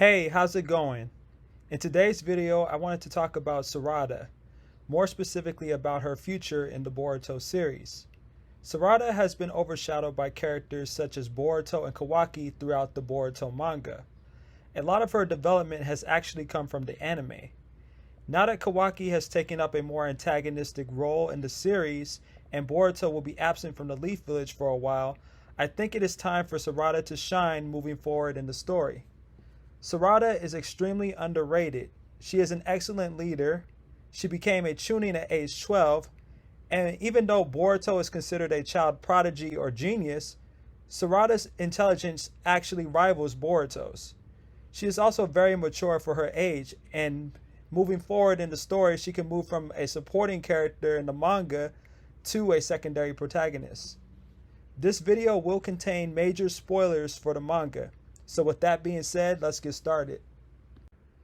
Hey, how's it going? In today's video, I wanted to talk about Sarada, more specifically about her future in the Boruto series. Sarada has been overshadowed by characters such as Boruto and Kawaki throughout the Boruto manga. A lot of her development has actually come from the anime. Now that Kawaki has taken up a more antagonistic role in the series and Boruto will be absent from the Leaf Village for a while, I think it is time for Sarada to shine moving forward in the story. Sarada is extremely underrated. She is an excellent leader. She became a chunin at age 12, and even though Boruto is considered a child prodigy or genius, Sarada's intelligence actually rivals Boruto's. She is also very mature for her age, and moving forward in the story, she can move from a supporting character in the manga to a secondary protagonist. This video will contain major spoilers for the manga. So with that being said, let's get started.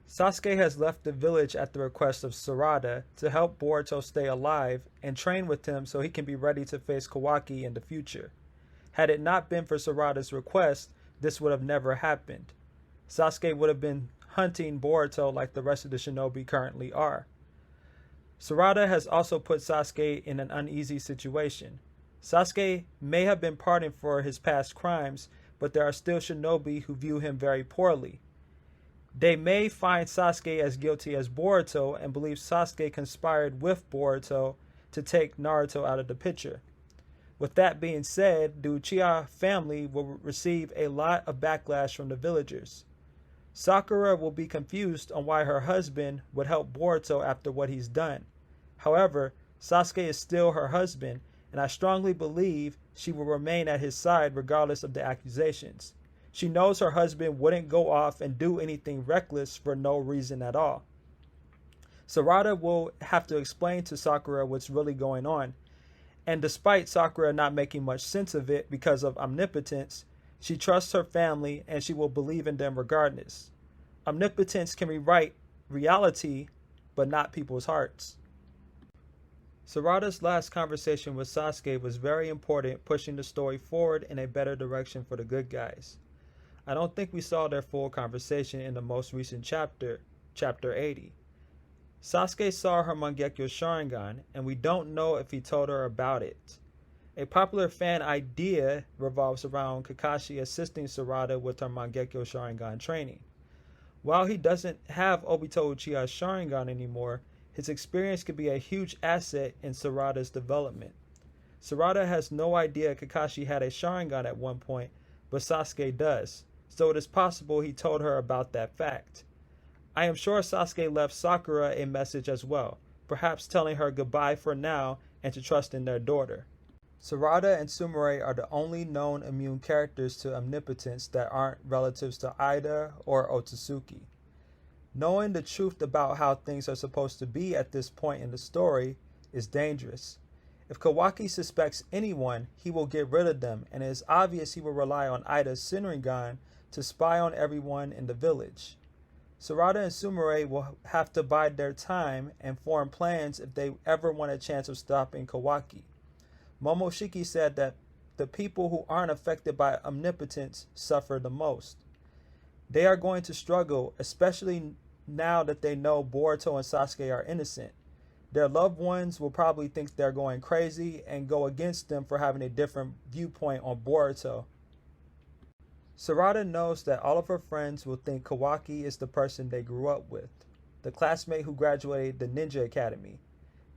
Sasuke has left the village at the request of Sarada to help Boruto stay alive and train with him so he can be ready to face Kawaki in the future. Had it not been for Sarada's request, this would have never happened. Sasuke would have been hunting Boruto like the rest of the shinobi currently are. Sarada has also put Sasuke in an uneasy situation. Sasuke may have been pardoned for his past crimes, but there are still shinobi who view him very poorly. They may find Sasuke as guilty as Boruto and believe Sasuke conspired with Boruto to take Naruto out of the picture. With that being said, the Uchiha family will receive a lot of backlash from the villagers. Sakura will be confused on why her husband would help Boruto after what he's done. However, Sasuke is still her husband, and I strongly believe she will remain at his side regardless of the accusations. She knows her husband wouldn't go off and do anything reckless for no reason at all. Sarada will have to explain to Sakura what's really going on, and despite Sakura not making much sense of it because of Omnipotence, she trusts her family and she will believe in them regardless. Omnipotence can rewrite reality, but not people's hearts. Sarada's last conversation with Sasuke was very important, pushing the story forward in a better direction for the good guys. I don't think we saw their full conversation in the most recent chapter, Chapter 80. Sasuke saw her Mangekyo Sharingan, and we don't know if he told her about it. A popular fan idea revolves around Kakashi assisting Sarada with her Mangekyo Sharingan training. While he doesn't have Obito Uchiha's Sharingan anymore, his experience could be a huge asset in Sarada's development. Sarada has no idea Kakashi had a Sharingan at one point, but Sasuke does, so it is possible he told her about that fact. I am sure Sasuke left Sakura a message as well, perhaps telling her goodbye for now and to trust in their daughter. Sarada and Sumire are the only known immune characters to Omnipotence that aren't relatives to Eida or Otsutsuki. Knowing the truth about how things are supposed to be at this point in the story is dangerous. If Kawaki suspects anyone, he will get rid of them, and it is obvious he will rely on Eida's Shinrigan to spy on everyone in the village. Sarada and Sumire will have to bide their time and form plans if they ever want a chance of stopping Kawaki. Momoshiki said that the people who aren't affected by Omnipotence suffer the most. They are going to struggle, especially now that they know Boruto and Sasuke are innocent. Their loved ones will probably think they're going crazy and go against them for having a different viewpoint on Boruto. Sarada knows that all of her friends will think Kawaki is the person they grew up with, the classmate who graduated the Ninja Academy,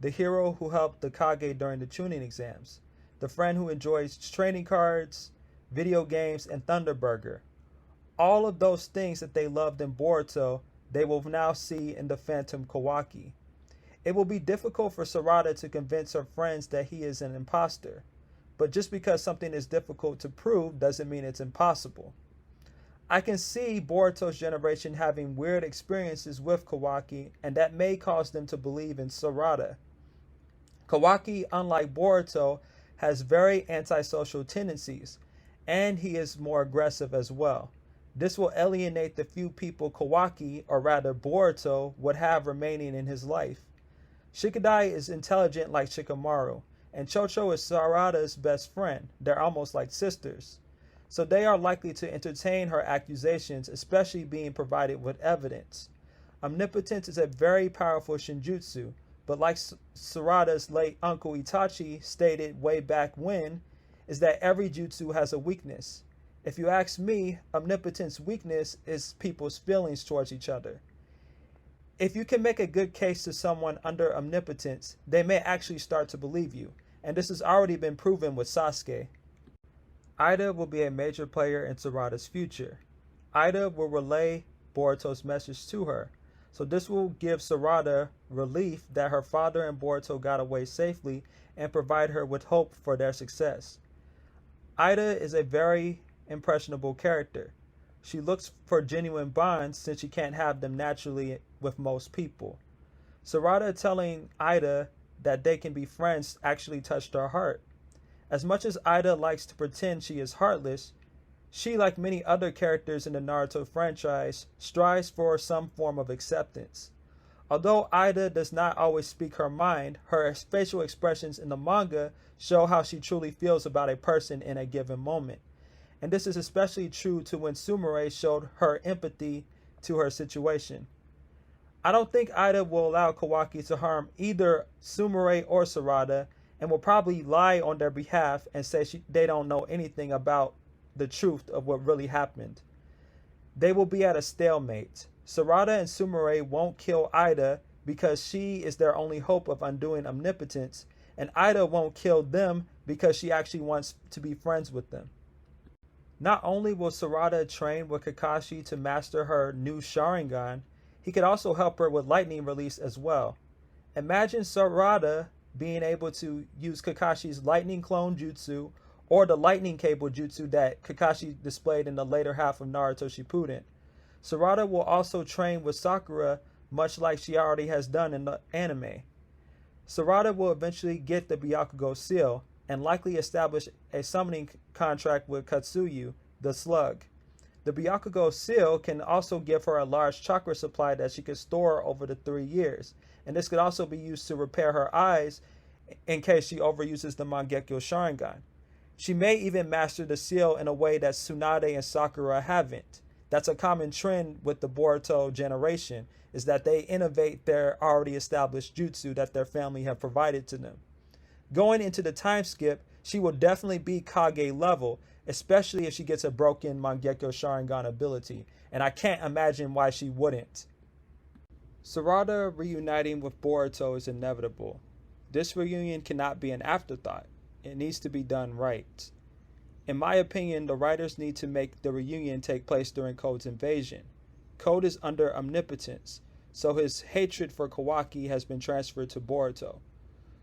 the hero who helped the Kage during the Chunin exams, the friend who enjoys trading cards, video games, and Thunder Burger. All of those things that they loved in Boruto, they will now see in the Phantom Kawaki. It will be difficult for Sarada to convince her friends that he is an imposter, but just because something is difficult to prove doesn't mean it's impossible. I can see Boruto's generation having weird experiences with Kawaki, and that may cause them to believe in Sarada. Kawaki, unlike Boruto, has very antisocial tendencies, and he is more aggressive as well. This will alienate the few people Kawaki, or rather Boruto, would have remaining in his life. Shikadai is intelligent like Shikamaru, and Chocho is Sarada's best friend. They're almost like sisters. so they are likely to entertain her accusations, especially being provided with evidence. Omnipotence is a very powerful shinjutsu, but like Sarada's late uncle Itachi stated way back when, is that every jutsu has a weakness. If you ask me, omnipotence's weakness is people's feelings towards each other. If you can make a good case to someone under omnipotence, they may actually start to believe you, and this has already been proven with Sasuke. Eida will be a major player in Sarada's future. Eida will relay Boruto's message to her, so this will give Sarada relief that her father and Boruto got away safely and provide her with hope for their success. Eida is a very impressionable character. She looks for genuine bonds since she can't have them naturally with most people. Sarada telling Eida that they can be friends actually touched her heart. As much as Eida likes to pretend she is heartless, she, like many other characters in the Naruto franchise, strives for some form of acceptance. Although Eida does not always speak her mind, her facial expressions in the manga show how she truly feels about a person in a given moment. And this is especially true to when Sumire showed her empathy to her situation. I don't think Eida will allow Kawaki to harm either Sumire or Sarada, and will probably lie on their behalf and say they don't know anything about the truth of what really happened. They will be at a stalemate. Sarada and Sumire won't kill Eida because she is their only hope of undoing omnipotence, and Eida won't kill them because she actually wants to be friends with them. Not only will Sarada train with Kakashi to master her new Sharingan, he could also help her with lightning release as well. Imagine Sarada being able to use Kakashi's lightning clone jutsu or the lightning cable jutsu that Kakashi displayed in the later half of Naruto Shippuden. Sarada will also train with Sakura much like she already has done in the anime. Sarada will eventually get the Byakugo seal and likely establish a summoning contract with Katsuyu, the slug. The Byakugo seal can also give her a large chakra supply that she could store over the 3 years, and this could also be used to repair her eyes in case she overuses the Mangekyo Sharingan. She may even master the seal in a way that Tsunade and Sakura haven't. That's a common trend with the Boruto generation, is that they innovate their already established jutsu that their family have provided to them. Going into the time skip, she will definitely be Kage level, especially if she gets a broken Mangekyo Sharingan ability, and I can't imagine why she wouldn't. Sarada reuniting with Boruto is inevitable. This reunion cannot be an afterthought. It needs to be done right. In my opinion, the writers need to make the reunion take place during Code's invasion. Code is under omnipotence, so his hatred for Kawaki has been transferred to Boruto.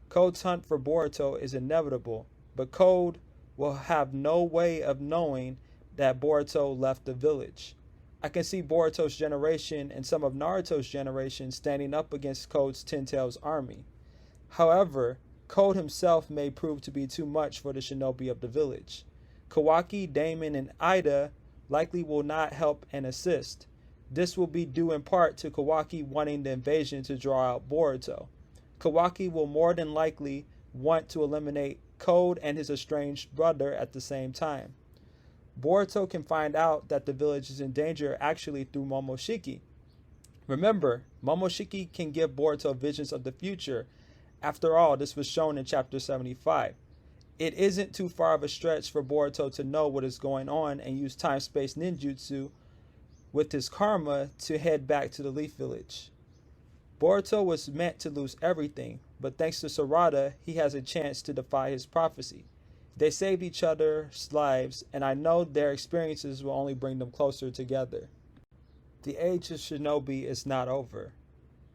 Code's hunt for Boruto is inevitable, but Code will have no way of knowing that Boruto left the village. I can see Boruto's generation and some of Naruto's generation standing up against Code's Ten Tails army. However, Code himself may prove to be too much for the shinobi of the village. Kawaki, Damon, and Eida likely will not help and assist. This will be due in part to Kawaki wanting the invasion to draw out Boruto. Kawaki will more than likely want to eliminate Code and his estranged brother at the same time. Boruto can find out that the village is in danger actually through Momoshiki. Remember, Momoshiki can give Boruto visions of the future. After all, this was shown in chapter 75. It isn't too far of a stretch for Boruto to know what is going on and use time-space ninjutsu with his karma to head back to the Leaf Village. Boruto was meant to lose everything, but thanks to Sarada, he has a chance to defy his prophecy. They saved each other's lives, and I know their experiences will only bring them closer together. The age of shinobi is not over.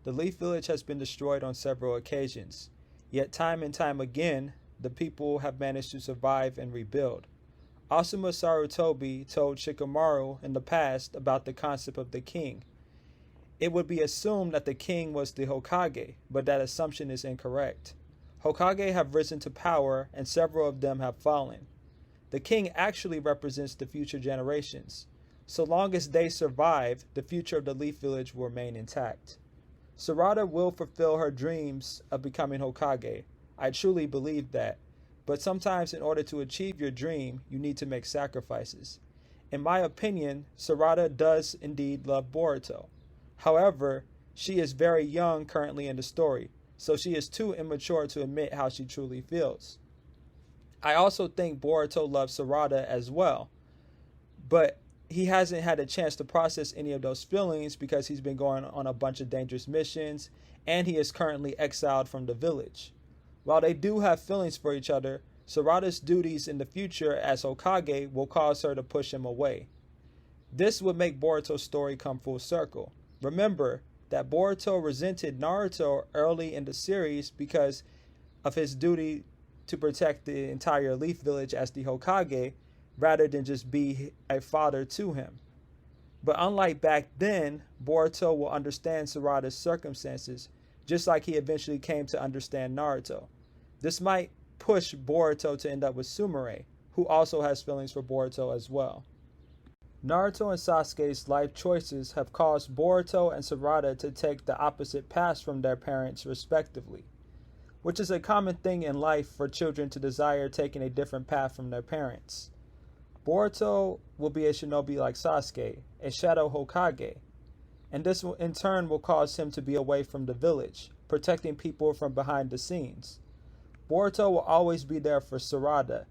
The Leaf Village has been destroyed on several occasions, yet time and time again, the people have managed to survive and rebuild. Asuma Sarutobi told Shikamaru in the past about the concept of the king. It would be assumed that the king was the Hokage, but that assumption is incorrect. Hokage have risen to power, and several of them have fallen. The king actually represents the future generations. So long as they survive, the future of the Leaf Village will remain intact. Sarada will fulfill her dreams of becoming Hokage. I truly believe that. But sometimes in order to achieve your dream, you need to make sacrifices. In my opinion, Sarada does indeed love Boruto. However, she is very young currently in the story, so she is too immature to admit how she truly feels. I also think Boruto loves Sarada as well, but he hasn't had a chance to process any of those feelings because he's been going on a bunch of dangerous missions and he is currently exiled from the village. While they do have feelings for each other, Sarada's duties in the future as Hokage will cause her to push him away. This would make Boruto's story come full circle. Remember that Boruto resented Naruto early in the series because of his duty to protect the entire Leaf Village as the Hokage, rather than just be a father to him. But unlike back then, Boruto will understand Sarada's circumstances, just like he eventually came to understand Naruto. This might push Boruto to end up with Sumire, who also has feelings for Boruto as well. Naruto and Sasuke's life choices have caused Boruto and Sarada to take the opposite paths from their parents respectively, which is a common thing in life for children to desire taking a different path from their parents. Boruto will be a shinobi like Sasuke, a shadow Hokage, and this will, in turn will cause him to be away from the village, protecting people from behind the scenes. Boruto will always be there for Sarada,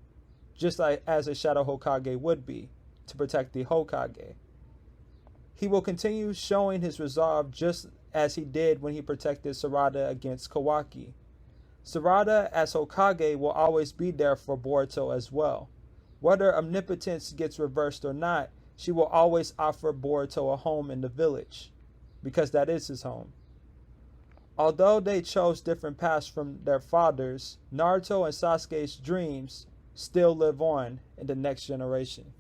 just like as a shadow Hokage would be, to protect the Hokage. He will continue showing his resolve just as he did when he protected Sarada against Kawaki. Sarada as Hokage will always be there for Boruto as well. Whether Omnipotence gets reversed or not, she will always offer Boruto a home in the village, because that is his home. Although they chose different paths from their fathers, Naruto and Sasuke's dreams still live on in the next generation.